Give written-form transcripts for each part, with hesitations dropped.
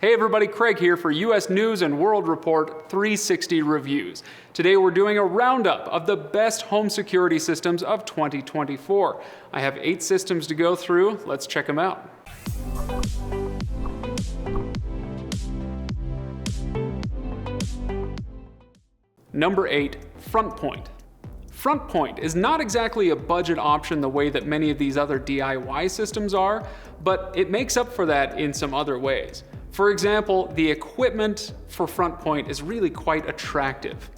Hey everybody, Craig here for US News and World Report 360 Reviews. Today we're doing a roundup of the best home security systems of 2024. I have 8 systems to go through. Let's check them out. Number 8, Frontpoint. Frontpoint is not exactly a budget option the way that many of these other DIY systems are, but it makes up for that in some other ways. For example, the equipment for Frontpoint is really quite attractive.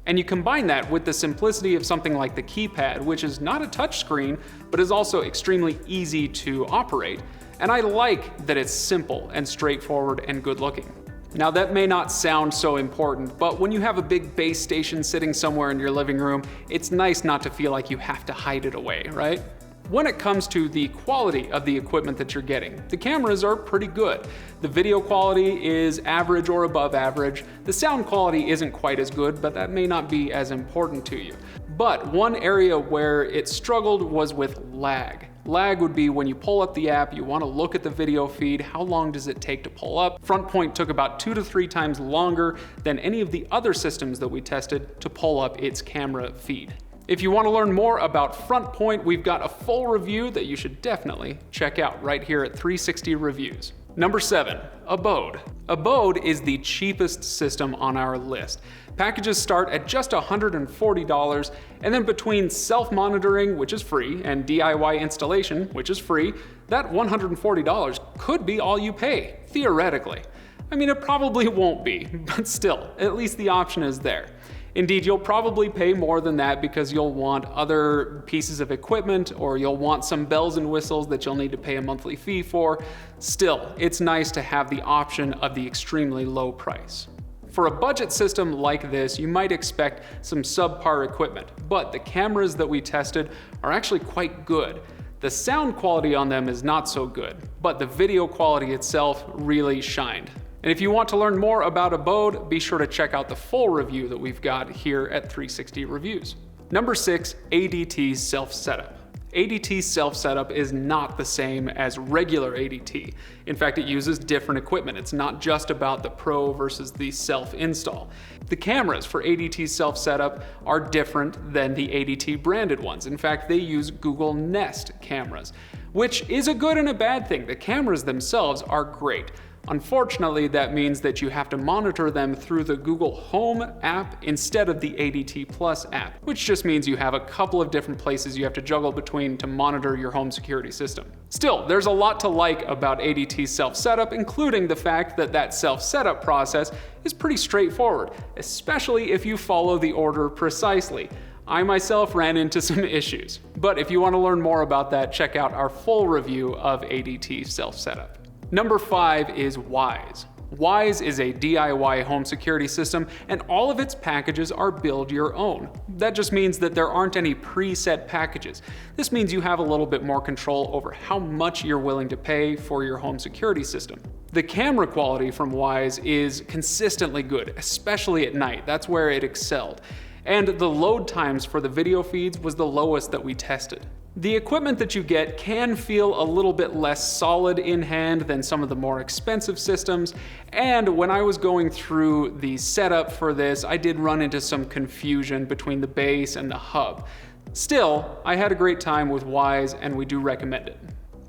And you combine that with the simplicity of something like the keypad, which is not a touchscreen, but is also extremely easy to operate. And I like that it's simple and straightforward and good looking. Now that may not sound so important, but when you have a big base station sitting somewhere in your living room, it's nice not to feel like you have to hide it away, right? When it comes to the quality of the equipment that you're getting, the cameras are pretty good. The video quality is average or above average. The sound quality isn't quite as good, but that may not be as important to you. But one area where it struggled was with lag. Lag would be when you pull up the app, you want to look at the video feed, how long does it take to pull up? Frontpoint took about 2 to 3 times longer than any of the other systems that we tested to pull up its camera feed. If you want to learn more about Frontpoint, we've got a full review that you should definitely check out right here at 360 Reviews. Number 7, Abode. Abode is the cheapest system on our list. Packages start at just $140, and then between self-monitoring, which is free, and DIY installation, which is free, that $140 could be all you pay, theoretically. I mean, it probably won't be, but still, at least the option is there. Indeed, you'll probably pay more than that because you'll want other pieces of equipment or you'll want some bells and whistles that you'll need to pay a monthly fee for. Still, it's nice to have the option of the extremely low price. For a budget system like this, you might expect some subpar equipment, but the cameras that we tested are actually quite good. The sound quality on them is not so good, but the video quality itself really shined. And if you want to learn more about Abode, be sure to check out the full review that we've got here at 360 Reviews. Number 6, ADT Self Setup. ADT Self Setup is not the same as regular ADT. In fact, it uses different equipment. It's not just about the Pro versus the self-install. The cameras for ADT Self Setup are different than the ADT branded ones. In fact, they use Google Nest cameras, which is a good and a bad thing. The cameras themselves are great. Unfortunately, that means that you have to monitor them through the Google Home app instead of the ADT Plus app, which just means you have a couple of different places you have to juggle between to monitor your home security system. Still, there's a lot to like about ADT Self Setup, including the fact that that self-setup process is pretty straightforward, especially if you follow the order precisely. I myself ran into some issues, but if you want to learn more about that, check out our full review of ADT Self Setup. Number 5 is Wyze. Wyze is a DIY home security system, and all of its packages are build your own. That just means that there aren't any preset packages. This means you have a little bit more control over how much you're willing to pay for your home security system. The camera quality from Wyze is consistently good, especially at night. That's where it excelled. And the load times for the video feeds was the lowest that we tested. The equipment that you get can feel a little bit less solid in hand than some of the more expensive systems, and when I was going through the setup for this, I did run into some confusion between the base and the hub. Still, I had a great time with Wyze and we do recommend it.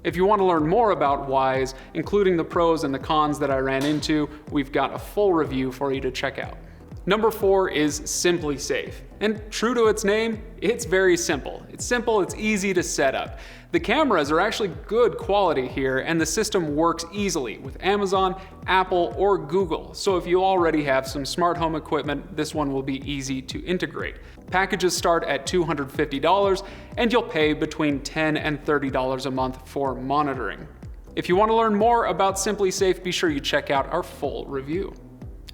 If you want to learn more about Wyze, including the pros and the cons that I ran into, we've got a full review for you to check out. Number 4 is SimpliSafe. And true to its name, it's very simple. It's easy to set up. The cameras are actually good quality here, and the system works easily with Amazon, Apple, or Google. So if you already have some smart home equipment, this one will be easy to integrate. Packages start at $250, and you'll pay between $10 and $30 a month for monitoring. If you want to learn more about SimpliSafe, be sure you check out our full review.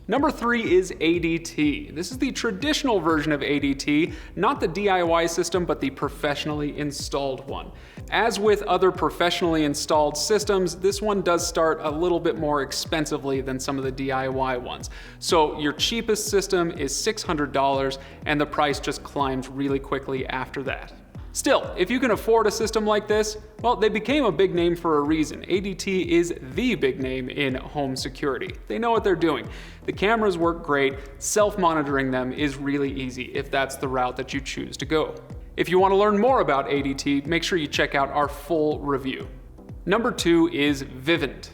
Number 3 is ADT. This is the traditional version of ADT, not the DIY system, but the professionally installed one. As with other professionally installed systems, this one does start a little bit more expensively than some of the DIY ones. So your cheapest system is $600, and the price just climbs really quickly after that. Still, if you can afford a system like this, well, they became a big name for a reason. ADT is the big name in home security. They know what they're doing. The cameras work great, self-monitoring them is really easy if that's the route that you choose to go. If you want to learn more about ADT, make sure you check out our full review. Number 2 is Vivint.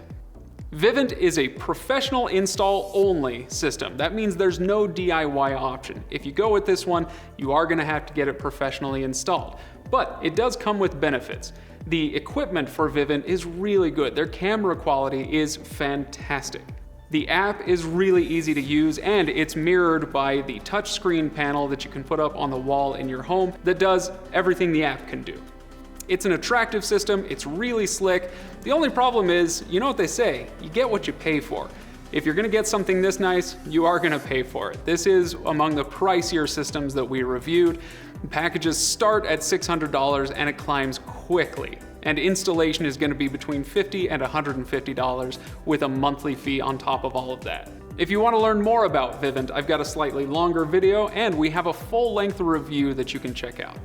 Vivint is a professional install only system. That means there's no DIY option. If you go with this one, you are going to have to get it professionally installed. But it does come with benefits. The equipment for Vivint is really good. Their camera quality is fantastic. The app is really easy to use, and it's mirrored by the touchscreen panel that you can put up on the wall in your home that does everything the app can do. It's an attractive system, it's really slick. The only problem is, you know what they say, you get what you pay for. If you're gonna get something this nice, you are gonna pay for it. This is among the pricier systems that we reviewed. Packages start at $600 and it climbs quickly. And installation is gonna be between $50 and $150 with a monthly fee on top of all of that. If you want to learn more about Vivint, I've got a slightly longer video and we have a full-length review that you can check out.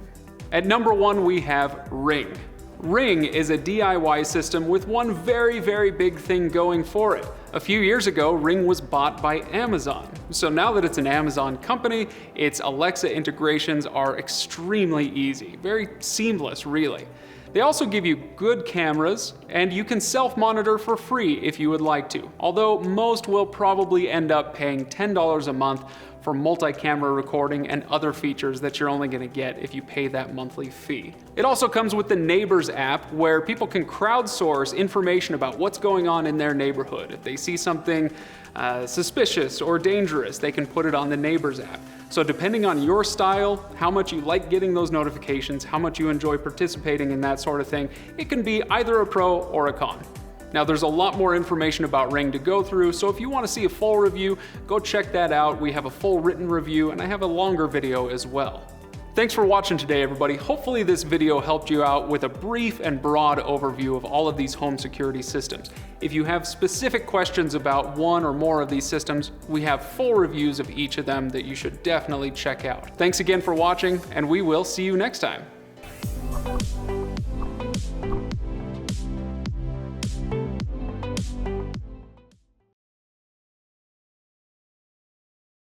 At number 1, we have Ring. Ring is a DIY system with one very, very big thing going for it. A few years ago, Ring was bought by Amazon. So now that it's an Amazon company, its Alexa integrations are extremely easy, very seamless, really. They also give you good cameras, and you can self-monitor for free if you would like to, although most will probably end up paying $10 a month for multi-camera recording and other features that you're only gonna get if you pay that monthly fee. It also comes with the Neighbors app, where people can crowdsource information about what's going on in their neighborhood. If they see something suspicious or dangerous, they can put it on the Neighbors app. So depending on your style, how much you like getting those notifications, how much you enjoy participating in that sort of thing, it can be either a pro or a con. Now there's a lot more information about Ring to go through, so if you want to see a full review, go check that out. We have a full written review and I have a longer video as well. Thanks for watching today, everybody. Hopefully this video helped you out with a brief and broad overview of all of these home security systems. If you have specific questions about one or more of these systems, we have full reviews of each of them that you should definitely check out. Thanks again for watching, and we will see you next time.